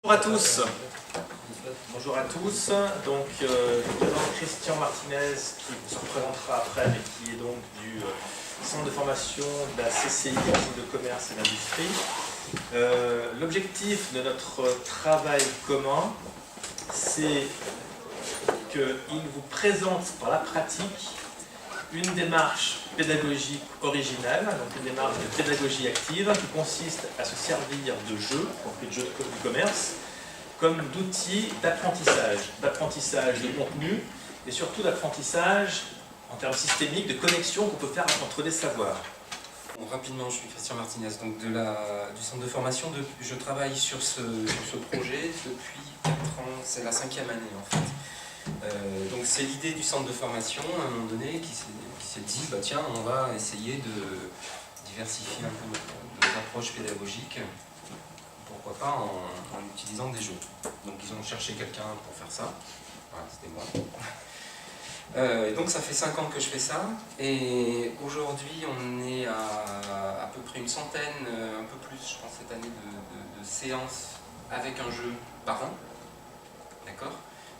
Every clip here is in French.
Bonjour à tous. Bonjour à tous. Donc, Christian Martinez qui se représentera après, mais qui est donc du centre de formation de la CCI, de commerce et d'industrie. L'objectif de notre travail commun, c'est qu'il vous présente par la pratique une démarche pédagogique originale, donc une démarche de pédagogie active qui consiste à se servir de jeux, y compris de jeux du commerce, comme d'outils d'apprentissage de contenu et surtout d'apprentissage en termes systémiques, de connexion qu'on peut faire entre les savoirs. Bon, rapidement, je suis Christian Martinez, donc du centre de formation. Je travaille sur ce projet depuis 4 ans, c'est la 5e année en fait. Donc c'est l'idée du centre de formation à un moment donné qui s'est dit bah tiens, on va essayer de diversifier un peu nos approches pédagogiques, pourquoi pas en utilisant des jeux. Donc ils ont cherché quelqu'un pour faire ça, voilà, c'était moi. Donc ça fait 5 ans que je fais ça, et aujourd'hui on est à peu près une centaine, un peu plus je pense cette année, de séances avec un jeu par an, d'accord.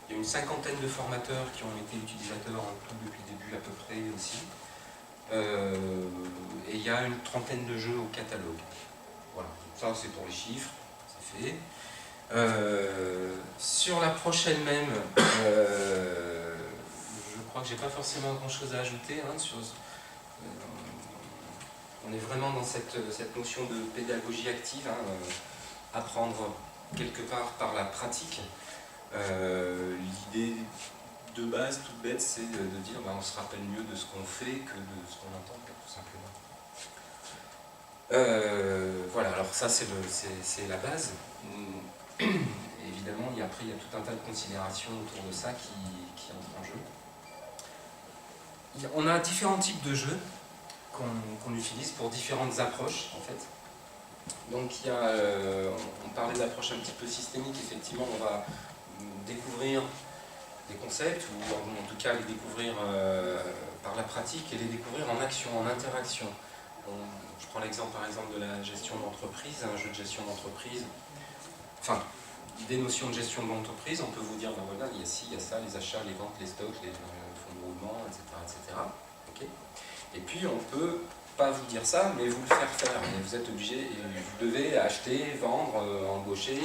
Il y a une 50aine de formateurs qui ont été utilisateurs en tout depuis le début à peu près aussi. Et il y a une 30aine de jeux au catalogue. Voilà, ça c'est pour les chiffres, c'est fait. Sur la prochaine même, je crois que j'ai pas forcément grand chose à ajouter. On est vraiment dans cette notion de pédagogie active, apprendre quelque part par la pratique. L'idée de base, toute bête, c'est de dire on se rappelle mieux de ce qu'on fait que de ce qu'on entend, tout simplement. Voilà, alors ça c'est la base. Évidemment, après il y a tout un tas de considérations autour de ça qui entrent en jeu. On a différents types de jeux qu'on utilise pour différentes approches en fait. Donc on parlait d'approche un petit peu systémique, effectivement on va découvrir des concepts, ou en tout cas les découvrir par la pratique et les découvrir en action, en interaction. Je prends l'exemple par exemple de la gestion d'entreprise, un jeu de gestion d'entreprise, enfin des notions de gestion de l'entreprise, on peut vous dire, ben voilà, il y a ci, il y a ça, les achats, les ventes, les stocks, les fonds de roulement, etc. etc. Okay. Et puis on peut pas vous dire ça, mais vous le faire faire. Et vous êtes obligé, vous devez acheter, vendre, embaucher,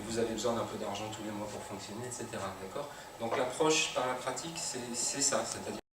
vous avez besoin d'un peu d'argent tous les mois pour fonctionner, etc. D'accord ? Donc l'approche par la pratique, c'est ça, c'est-à-dire